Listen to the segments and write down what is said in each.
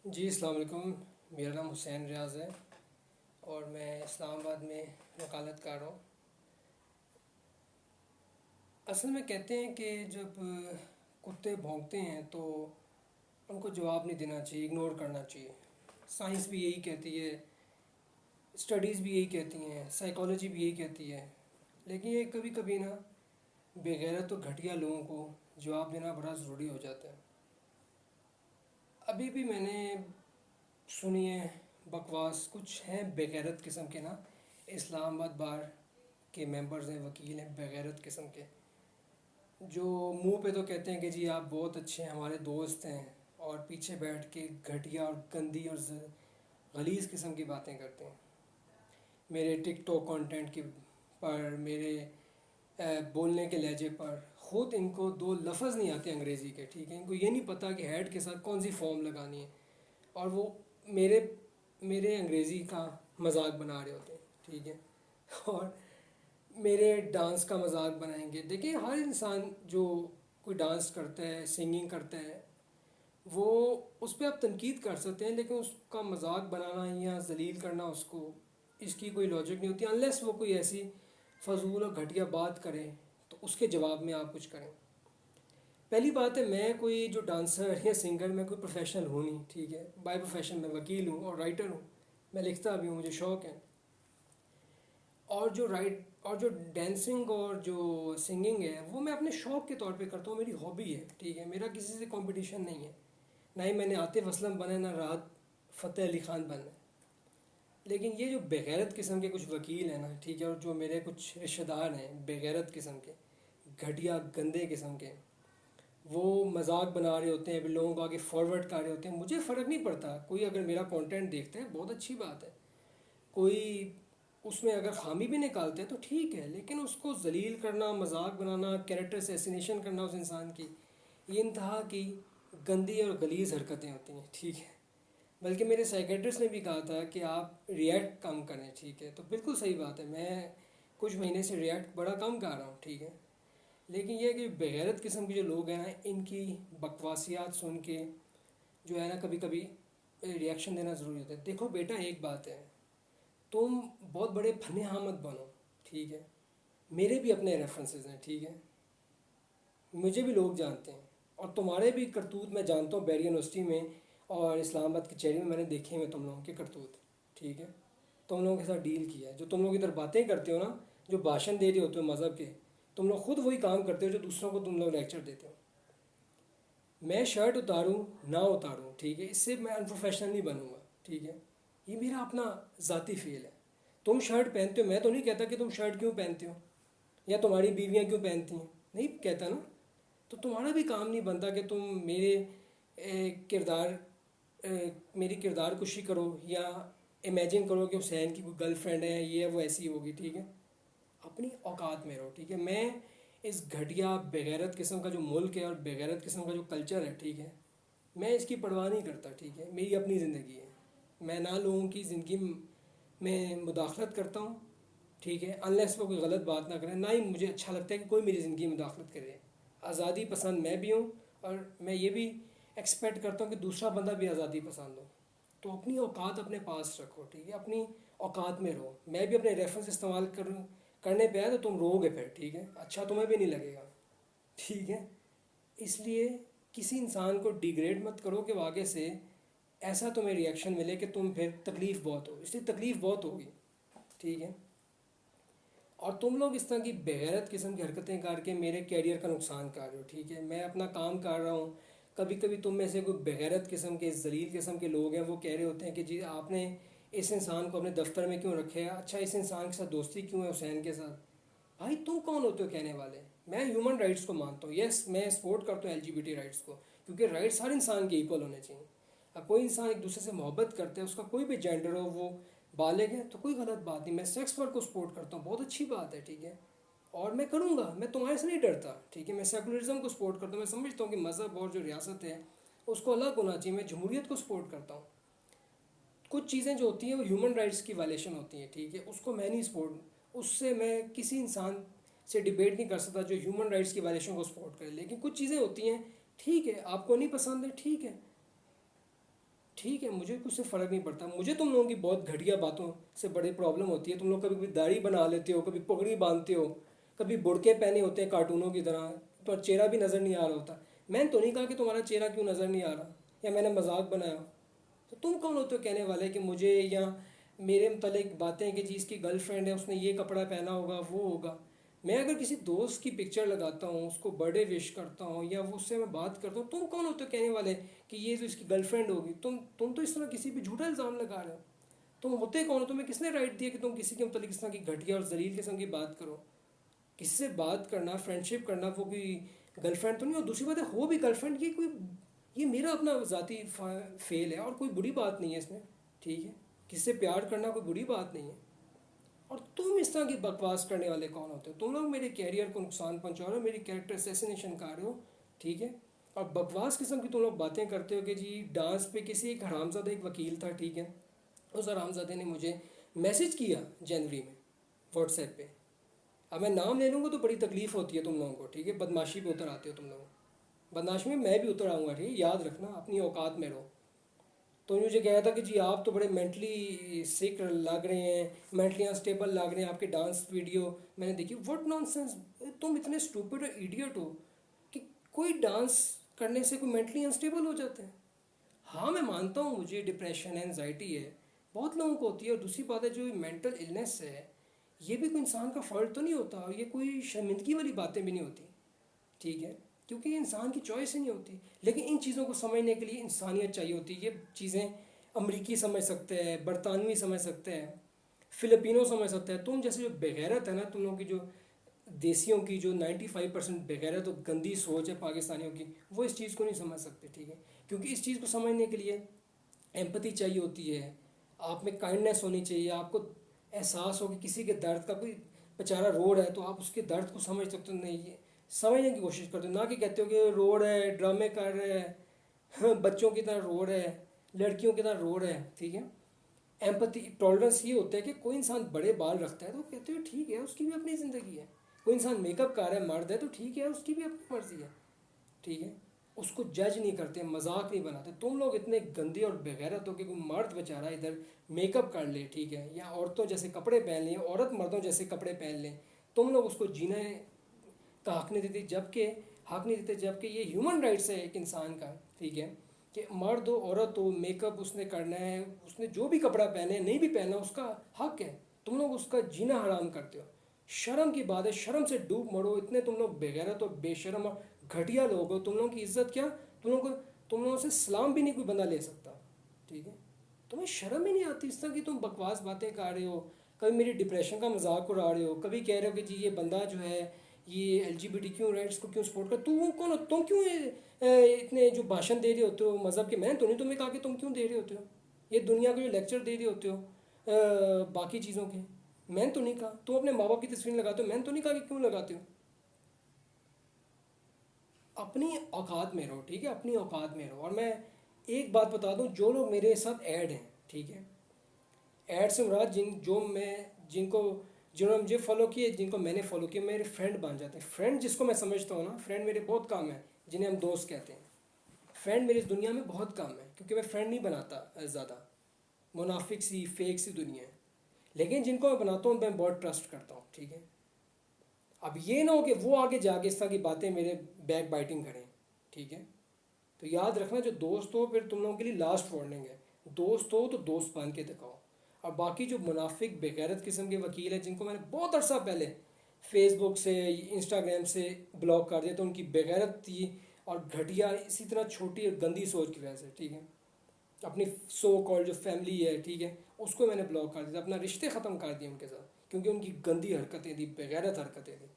جی السلام علیکم. میرا نام حسین ریاض ہے اور میں اسلام آباد میں وکالت کر رہا ہوں. اصل میں کہتے ہیں کہ جب کتے بھونکتے ہیں تو ان کو جواب نہیں دینا چاہیے، اگنور کرنا چاہیے. سائنس بھی یہی کہتی ہے، اسٹڈیز بھی یہی کہتی ہیں، سائیکالوجی بھی یہی کہتی ہے. لیکن یہ کبھی کبھی نا بے غیرت و گھٹیا لوگوں کو جواب دینا بڑا ضروری ہو جاتا ہے. ابھی بھی میں نے سنی ہے بکواس، کچھ ہیں بغیرت قسم کے نا اسلام آباد بار کے ممبرز ہیں، وکیل ہیں بغیرت قسم کے، جو منہ پہ تو کہتے ہیں کہ جی آپ بہت اچھے ہیں، ہمارے دوست ہیں، اور پیچھے بیٹھ کے گھٹیا اور گندی اور غلیظ قسم کی باتیں کرتے ہیں. میرے ٹک ٹاک کانٹینٹ کی پر، میرے بولنے کے لہجے پر، خود ان کو دو لفظ نہیں آتے انگریزی کے، ٹھیک ہے، ان کو یہ نہیں پتہ کہ ہیڈ کے ساتھ کون سی فارم لگانی ہے، اور وہ میرے میرے انگریزی کا مذاق بنا رہے ہوتے ہیں، ٹھیک ہے، اور میرے ڈانس کا مذاق بنائیں گے. دیکھیں ہر انسان جو کوئی ڈانس کرتا ہے، سنگنگ کرتا ہے، وہ اس پہ آپ تنقید کر سکتے ہیں، لیکن اس کا مذاق بنانا یا ذلیل کرنا اس کو، اس کی کوئی لاجک نہیں ہوتی انلیس وہ کوئی ایسی فضول اور گھٹیا بات کریں تو اس کے جواب میں آپ کچھ کریں. پہلی بات ہے، میں کوئی جو ڈانسر یا سنگر، میں کوئی پروفیشنل ہوں نہیں، ٹھیک ہے. بائی پروفیشن میں وکیل ہوں اور رائٹر ہوں، میں لکھتا بھی ہوں، مجھے شوق ہے. اور جو ڈانسنگ اور جو سنگنگ ہے وہ میں اپنے شوق کے طور پہ کرتا ہوں، میری ہابی ہے، ٹھیک ہے. میرا کسی سے کمپٹیشن نہیں ہے، نہ ہی میں نے عاطف اسلم بنا ہے، نہ راحت فتح علی خان بنا ہے. لیکن یہ جو بغیرت قسم کے کچھ وکیل ہیں نا، ٹھیک ہے، اور جو میرے کچھ رشتہ دار ہیں بغیرت قسم کے، گھٹیا گندے قسم کے، وہ مذاق بنا رہے ہوتے ہیں، لوگوں کو آگے فارورڈ کر رہے ہوتے ہیں. مجھے فرق نہیں پڑتا، کوئی اگر میرا کانٹینٹ دیکھتا ہے بہت اچھی بات ہے، کوئی اس میں اگر خامی بھی نکالتے ہیں تو ٹھیک ہے، لیکن اس کو ذلیل کرنا، مذاق بنانا، کیریکٹر اسیسینیشن کرنا اس انسان کی، یہ انتہا کی گندی اور غلیظ حرکتیں ہوتی ہیں، ٹھیک ہے. بلکہ میرے سائیکیٹرسٹ نے بھی کہا تھا کہ آپ ریئیکٹ کم کریں، ٹھیک ہے. تو بالکل صحیح بات ہے، میں کچھ مہینے سے ریئیکٹ بڑا کم کر رہا ہوں، ٹھیک ہے. لیکن یہ کہ بغیرت قسم کے جو لوگ ہیں نا، ان کی بکواسیات سن کے جو ہے نا کبھی کبھی ریئیکشن دینا ضروری ہوتا ہے. دیکھو بیٹا، ایک بات ہے، تم بہت بڑے فن حامد بنو، ٹھیک ہے، میرے بھی اپنے ریفرنسز ہیں، ٹھیک ہے، مجھے بھی لوگ جانتے ہیں، اور تمہارے بھی کرتوت میں جانتا ہوں. بیری یونیورسٹی میں اور اسلام آباد کے چہرے میں میں نے دیکھے ہوئے تم لوگوں کے کرتوت، ٹھیک ہے. تم لوگوں کے ساتھ ڈیل کیا ہے، جو تم لوگ ادھر باتیں کرتے ہو نا، جو بھاشن دے رہے ہوتے ہو مذہب کے، تم لوگ خود وہی کام کرتے ہو جو دوسروں کو تم لوگ لیکچر دیتے ہو. میں شرٹ اتاروں نہ اتاروں، ٹھیک ہے، اس سے میں انپروفیشنل نہیں بنوں گا، ٹھیک ہے. یہ میرا اپنا ذاتی فیل ہے. تم شرٹ پہنتے ہو، میں تو نہیں کہتا کہ تم شرٹ کیوں پہنتے ہو یا تمہاری بیویاں کیوں پہنتی ہیں، نہیں کہتا نا. تو تمہارا بھی کام نہیں بنتا کہ تم کردار میری کردار کشی کرو یا امیجن کرو کہ حسین کی کوئی گرل فرینڈ ہے، یہ وہ ایسی ہوگی، ٹھیک ہے. اپنی اوقات میں رہو، ٹھیک ہے. میں اس گھٹیا بغیرت قسم کا جو ملک ہے اور بغیرت قسم کا جو کلچر ہے، ٹھیک ہے، میں اس کی پرواہ نہیں کرتا، ٹھیک ہے. میری اپنی زندگی ہے، میں نہ لوگوں کی زندگی میں مداخلت کرتا ہوں، ٹھیک ہے، انلیس وہ کوئی غلط بات نہ کریں. نہ ہی مجھے اچھا لگتا ہے کہ کوئی میری زندگی میں مداخلت کرے. آزادی پسند میں بھی ہوں، اور میں یہ بھی ایکسپیکٹ کرتا ہوں کہ دوسرا بندہ بھی آزادی پسند ہو. تو اپنی اوقات اپنے پاس رکھو، ٹھیک ہے، اپنی اوقات میں رہو. میں بھی اپنے ریفرنس استعمال کرنے پہ آئے تو تم رو گے پھر، ٹھیک ہے، اچھا تمہیں بھی نہیں لگے گا، ٹھیک ہے. اس لیے کسی انسان کو ڈیگریڈ مت کرو کہ وہ آگے سے ایسا تمہیں ریئیکشن ملے کہ تم پھر تکلیف بہت ہو. اس لیے تکلیف بہت ہوگی، ٹھیک ہے. اور تم لوگ اس طرح کی بغیرت قسم کی حرکتیں کر کے میرے کیریئر کا نقصان کر رہے ہو، ٹھیک ہے. میں اپنا کام کر رہا ہوں، کبھی کبھی تم میں سے کوئی بغیرت قسم کے ذلیل قسم کے لوگ ہیں، وہ کہہ رہے ہوتے ہیں کہ جی آپ نے اس انسان کو اپنے دفتر میں کیوں رکھے ہے، اچھا اس انسان کے ساتھ دوستی کیوں ہے حسین کے ساتھ. بھائی تم کون ہوتے ہو کہنے والے؟ میں ہیومن رائٹس کو مانتا ہوں، یس میں سپورٹ کرتا ہوں LGBT رائٹس کو، کیونکہ رائٹس ہر انسان کے ایکول ہونے چاہیے. اب کوئی انسان ایک دوسرے سے محبت کرتے ہیں، اس کا کوئی بھی جینڈر ہو، وہ بالغ ہے تو کوئی غلط بات نہیں. میں سیکس ورک کو سپورٹ کرتا ہوں، بہت اچھی بات ہے، ٹھیک ہے، اور میں کروں گا، میں تمہارے سے نہیں ڈرتا، ٹھیک ہے. میں سیکولرزم کو سپورٹ کرتا ہوں، میں سمجھتا ہوں کہ مذہب اور جو ریاست ہے اس کو الگ ہونا چاہیے. میں جمہوریت کو سپورٹ کرتا ہوں. کچھ چیزیں جو ہوتی ہیں وہ ہیومن رائٹس کی وائلیشن ہوتی ہیں، ٹھیک ہے، اس کو میں نہیں سپورٹ، اس سے میں کسی انسان سے ڈیبیٹ نہیں کر سکتا جو ہیومن رائٹس کی وائلیشن کو سپورٹ کرے. لیکن کچھ چیزیں ہوتی ہیں، ٹھیک ہے، آپ کو نہیں پسند ہے، ٹھیک ہے، ٹھیک ہے، مجھے کچھ سے فرق نہیں پڑتا. مجھے تم لوگوں کی بہت گھٹیا باتوں سے بڑی پرابلم ہوتی ہے. تم لوگ کبھی کبھی داڑھی بنا لیتے ہو، کبھی پگڑی باندھتے ہو، کبھی برقعے پہنے ہوتے ہیں کارٹونوں کی طرح، تو چہرہ بھی نظر نہیں آ رہا ہوتا. میں نے تو نہیں کہا کہ تمہارا چہرہ کیوں نظر نہیں آ رہا، یا میں نے مذاق بنایا. تو تم کون ہوتے ہو کہنے والے کہ مجھے یا میرے متعلق باتیں کہ جی اس کی گرل فرینڈ ہے، اس نے یہ کپڑا پہنا ہوگا، وہ ہوگا. میں اگر کسی دوست کی پکچر لگاتا ہوں، اس کو برتھ ڈے وش کرتا ہوں، یا وہ اس سے میں بات کرتا ہوں، تم کون ہوتے ہو کہنے والے کہ یہ تو اس کی گرل فرینڈ ہوگی. تم تو اس طرح کسی پہ جھوٹا الزام لگا رہے ہو. تم ہوتے کون ہو؟ تمہیں کس نے رائٹ دیا کہ تم کسی کے متعلق اس طرح کی گھٹیا اور ذلیل قسم کی بات کرو؟ کسی سے بات کرنا، فرینڈ شپ کرنا، وہ کوئی گرل فرینڈ تو نہیں. اور دوسری بات ہے، ہو بھی گرل فرینڈ، یہ میرا اپنا ذاتی فیل ہے، اور کوئی بری بات نہیں ہے اس میں. ٹھیک ہے، کسی سے پیار کرنا کوئی بری بات نہیں ہے. اور تم اس طرح کی بکواس کرنے والے کون ہوتے ہو؟ تم لوگ میرے کیریئر کو نقصان پہنچا رہے ہو، میری کیریکٹر اسیسینیشن کر رہے ہو. ٹھیک ہے، اور بکواس قسم کی تم لوگ باتیں کرتے ہو کہ جی ڈانس پہ کسی ایک حرامزادہ ایک وکیل تھا. ٹھیک ہے، اس حرامزادے نے مجھے میسج کیا جنوری میں واٹس ایپ پہ. اب میں نام لے لوں گا تو بڑی تکلیف ہوتی ہے تم لوگوں کو. ٹھیک ہے، بدماشی پہ اتر آتے ہو تم لوگ. بدماشی میں بھی اتر آؤں گا. ٹھیک ہے، یاد رکھنا، اپنی اوقات میں رہو. تو مجھے کہا تھا کہ جی آپ تو بڑے مینٹلی سیک لگ رہے ہیں، مینٹلی انسٹیبل لگ رہے ہیں، آپ کے ڈانس ویڈیو میں نے دیکھی. What naan sense! تم اتنے اسٹوپڈ اور ایڈیٹ ہو کہ کوئی ڈانس کرنے سے کوئی مینٹلی انسٹیبل ہو جاتے ہیں. ہاں میں مانتا ہوں مجھے ڈپریشن ہے، انزائٹی ہے، بہت لوگوں کو ہوتی ہے. اور دوسری بات ہے جو مینٹل النیس ہے، یہ بھی کوئی انسان کا فالٹ تو نہیں ہوتا، اور یہ کوئی شرمندگی والی باتیں بھی نہیں ہوتی. ٹھیک ہے، کیونکہ یہ انسان کی چوائس ہی نہیں ہوتی. لیکن ان چیزوں کو سمجھنے کے لیے انسانیت چاہیے ہوتی ہے. یہ چیزیں امریکی سمجھ سکتے ہیں، برطانوی سمجھ سکتے ہیں، فلپینو سمجھ سکتے ہیں. تم جیسے جو بغیرت ہے نا، تم لوگوں کی جو دیسیوں کی جو 95% بغیرت و گندی سوچ ہے پاکستانیوں کی، وہ اس چیز کو نہیں سمجھ سکتے. ٹھیک ہے، کیونکہ اس چیز کو سمجھنے کے لیے ایمپتھی چاہیے ہوتی ہے، آپ میں کائنڈنیس ہونی چاہیے، آپ کو احساس ہو کہ کسی کے درد کا، کوئی بیچارہ رو رہا ہے تو آپ اس کے درد کو سمجھ سکتے ہو. نہیں، یہ سمجھنے کی کوشش کرتے ہو، نہ کہ کہتے ہو کہ رو رہا ہے، ڈرامے کر رہے ہیں، بچوں کی طرح رو رہے ہیں، لڑکیوں کی طرح رو رہے ہیں. ٹھیک ہے، ایمپتھی ٹالرنس یہ ہوتا ہے کہ کوئی انسان بڑے بال رکھتا ہے تو کہتے ہو ٹھیک ہے، اس کی بھی اپنی زندگی ہے. کوئی انسان میک اپ کر رہا ہے، مرد ہے، تو ٹھیک ہے، اس کی بھی اپنی مرضی ہے. ٹھیک ہے، اس کو جج نہیں کرتے، مذاق نہیں بناتے. تم لوگ اتنے گندے اور بغیرت ہو کہ کوئی مرد بیچارہ ادھر میک اپ کر لے، ٹھیک ہے، یا عورتوں جیسے کپڑے پہن لیں، عورت مردوں جیسے کپڑے پہن لیں، تم لوگ اس کو جینے کا حق نہیں دیتے. جبکہ یہ ہیومن رائٹس ہے ایک انسان کا. ٹھیک ہے، کہ مرد ہو عورت ہو، میک اپ اس نے کرنا ہے، اس نے جو بھی کپڑا پہنے نہیں بھی پہنا اس کا حق ہے. تم لوگ اس کا جینا حرام کرتے ہو. شرم کی بات ہے، شرم سے ڈوب مرو. اتنے تم لوگ بغیرت اور بے شرم اور گھٹیا لوگ ہو. تم لوگوں کی عزت کیا، تم لوگوں سے سلام بھی نہیں کوئی بندہ لے سکتا. ٹھیک ہے، تمہیں شرم ہی نہیں آتی اس طرح کی تم بکواس باتیں کر رہے ہو. کبھی میری ڈپریشن کا مذاق اڑا رہے ہو، کبھی کہہ رہے ہو کہ جی یہ بندہ جو ہے یہ LGBT کیوں رائٹس کو کیوں سپورٹ کر. تم کون ہو؟ تم کیوں اتنے جو بھاشن دے رہے ہوتے ہو مذہب کے؟ میں نے تو نہیں تمہیں کہا کہ تم کیوں دے رہے ہوتے ہو یہ دنیا کو جو لیکچر دے رہے ہوتے ہو باقی چیزوں کے. میں نے تو نہیں کہا. تم اپنے ماں باپ کی تصویر لگاتے ہو، میں نے تو نہیں کہا کہ کیوں لگاتے ہو. اپنی اوقات میں رہو. ٹھیک ہے، اپنی اوقات میں رہو. اور میں ایک بات بتا دوں، جو لوگ میرے ساتھ ایڈ ہیں، ٹھیک ہے، ایڈ سے مراد جنہوں نے مجھے فالو کیے، جن کو میں نے فالو کیا، میرے فرینڈ بن جاتے ہیں. فرینڈ جس کو میں سمجھتا ہوں نا، فرینڈ میرے بہت کام ہیں، جنہیں ہم دوست کہتے ہیں. فرینڈ میری اس دنیا میں بہت کام ہے، کیونکہ میں فرینڈ نہیں بناتا زیادہ. منافق سی فیک سی دنیا ہے. لیکن جن کو میں بناتا ہوں میں بہت ٹرسٹ کرتا ہوں. ٹھیک ہے، اب یہ نہ ہو کہ وہ آگے جا کے اس طرح کی باتیں میرے بیک بائٹنگ کریں. ٹھیک ہے، تو یاد رکھنا، جو دوست ہو پھر تم لوگوں کے لیے لاسٹ وارننگ ہے. دوست ہو تو دوست بن کے دکھاؤ. اور باقی جو منافق بغیرت قسم کے وکیل ہیں، جن کو میں نے بہت عرصہ پہلے فیس بک سے انسٹاگرام سے بلاک کر دیا، تو ان کی بغیرت تھی اور گھٹیا اسی طرح چھوٹی اور گندی سوچ کی وجہ سے. ٹھیک ہے، اپنی سو کال جو فیملی ہے، ٹھیک ہے، اس کو میں نے بلاک کر دیا، اپنا رشتے ختم کر دیے ان کے ساتھ، کیونکہ ان کی گندی حرکتیں تھیں، بغیرت حرکتیں تھیں.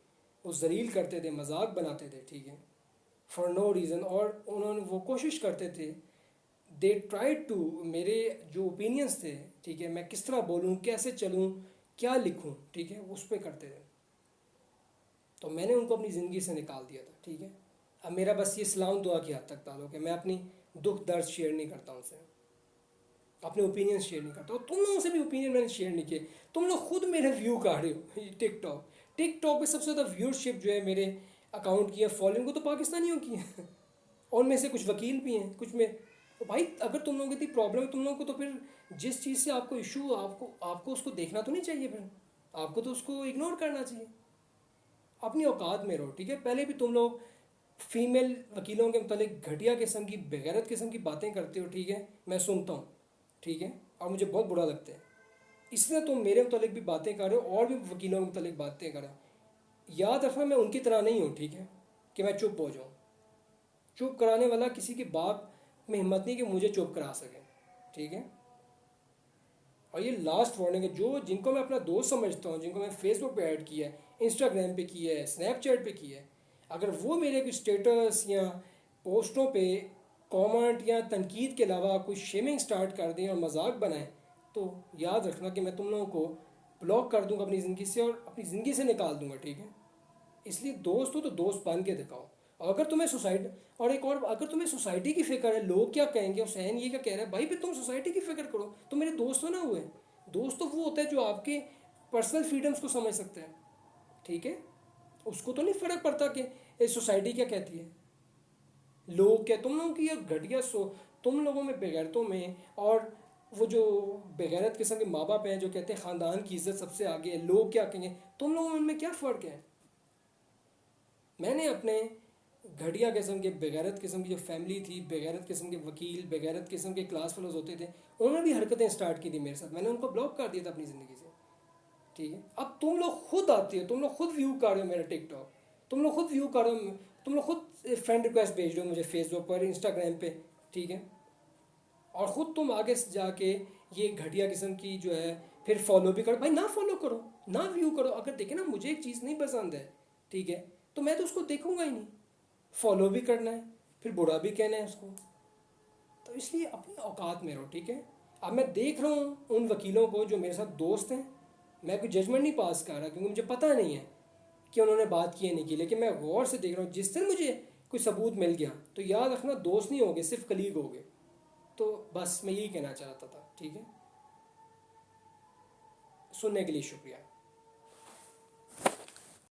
وہ ذلیل کرتے تھے، مذاق بناتے تھے. ٹھیک ہے، فار نو ریزن. اور انہوں نے وہ کوشش کرتے تھے، دے ٹرائی ٹو، میرے جو اوپینینس تھے، ٹھیک ہے، میں کس طرح بولوں، کیسے چلوں، کیا لکھوں، ٹھیک ہے، اس پہ کرتے تھے. تو میں نے ان کو اپنی زندگی سے نکال دیا تھا. ٹھیک ہے، اب میرا بس یہ سلام دعا کی حد تک تعلق ہے. میں اپنی دکھ درد شیئر نہیں کرتا ان سے، اپنے اوپینین شیئر نہیں کرتا. اور تم لوگوں سے بھی اوپینین میں نے شیئر نہیں کیے. تم لوگ خود میرے ویو کر رہے ہو. ٹک ٹاک پہ سب سے زیادہ ویورشپ جو ہے میرے اکاؤنٹ کی ہے، فالوئنگ کو تو پاکستانیوں کی ہے. اور میں سے کچھ وکیل بھی ہیں، کچھ میں تو بھائی اگر تم لوگوں کی اتنی پرابلم ہے تم لوگوں کو، تو پھر جس چیز سے آپ کو ایشو، آپ کو اس کو دیکھنا تو نہیں چاہیے، پھر آپ کو تو اس کو اگنور کرنا چاہیے. اپنی اوقات میں رہو، ٹھیک ہے. پہلے بھی تم لوگ فیمیل وکیلوں کے متعلق گھٹیا قسم کی، بےغیرت قسم کی باتیں کرتے ہو، ٹھیک ہے، میں سنتا ہوں، ٹھیک ہے، اور مجھے بہت برا لگتا ہے. اس لیے تم میرے متعلق بھی باتیں کر رہے ہو اور بھی وکیلوں کے متعلق باتیں کر رہے ہو. یاد رکھنا میں ان کی طرح نہیں ہوں، ٹھیک ہے، کہ میں چپ ہو جاؤں. چپ کرانے والا کسی کی بات میں ہمت نہیں کہ مجھے چپ کرا سکے، ٹھیک ہے. اور یہ لاسٹ وارننگ ہے، جن کو میں اپنا دوست سمجھتا ہوں، جن کو میں فیس بک پہ ایڈ کیا ہے، انسٹاگرام پہ کیا ہے، اسنیپ چیٹ پہ کیا ہے، اگر وہ میرے کوئی اسٹیٹس یا پوسٹوں پہ کامنٹ یا تنقید کے علاوہ کوئی شیمنگ سٹارٹ کر دیں اور مذاق بنائیں، تو یاد رکھنا کہ میں تم لوگوں کو بلاک کر دوں گا اپنی زندگی سے، اور اپنی زندگی سے نکال دوں گا، ٹھیک ہے. اس لیے دوست ہو تو دوست بن کے دکھاؤ. اور اگر تمہیں سوسائٹی، اور ایک اور، اگر تمہیں سوسائٹی کی فکر ہے لوگ کیا کہیں گے، حسین یہ کیا کہہ رہا ہے، بھائی پھر تم سوسائٹی کی فکر کرو. تو میرے دوست ہو نہ ہوئے. دوست تو وہ ہوتا ہے جو آپ کے پرسنل فریڈمز کو سمجھ سکتا ہے، ٹھیک ہے. اس کو تو نہیں فرق پڑتا کہ یہ سوسائٹی کیا کہتی ہے، لوگ کیا. تم لوگوں کی یہ گھٹیا تم لوگوں میں، بےغیرتوں میں، اور وہ جو بےغیرت قسم کے ماں باپ ہیں جو کہتے ہیں خاندان کی عزت سب سے آگے ہے، لوگ کیا کہیں گے، تم لوگوں میں کیا فرق ہے. میں نے اپنے گھٹیا قسم کے، بےغیرت قسم کی جو فیملی تھی، بےغیرت قسم کے وکیل، بےغیرت قسم کے کلاس فیلوز ہوتے تھے، انہوں نے بھی حرکتیں سٹارٹ کی تھی میرے ساتھ، میں نے ان کو بلاک کر دیا تھا اپنی زندگی سے، ٹھیک ہے. اب تم لوگ خود آتے ہو، تم لوگ خود ویو کر رہے ہو میرا ٹک ٹاک، تم لوگ خود ویو کر رہے ہو، تم لوگ خود فرینڈ ریکویسٹ بھیج رہے ہو مجھے فیس بک پر، انسٹاگرام پہ، ٹھیک ہے. اور خود تم آگے جا کے یہ گھٹیا قسم کی جو ہے پھر فالو بھی کرو. بھائی نہ فالو کرو، نہ ویو کرو. اگر دیکھیں نا مجھے ایک چیز نہیں پسند ہے، ٹھیک ہے، تو میں تو اس کو دیکھوں گا ہی نہیں. فالو بھی کرنا ہے، پھر برا بھی کہنا ہے اس کو. تو اس لیے اپنی اوقات میں رہو، ٹھیک ہے. اب میں دیکھ رہا ہوں ان وکیلوں کو جو میرے ساتھ دوست ہیں، میں کوئی ججمنٹ نہیں پاس کر رہا کیونکہ مجھے پتہ نہیں ہے کہ انہوں نے بات کی ہے نہیں کی، لیکن میں غور سے دیکھ رہا ہوں. جس دن مجھے کوئی ثبوت مل گیا تو یاد رکھنا دوست نہیں ہوگے، صرف کلیگ ہوگے. تو بس میں یہی کہنا چاہتا تھا، ٹھیک ہے. سننے کے لیے شکریہ.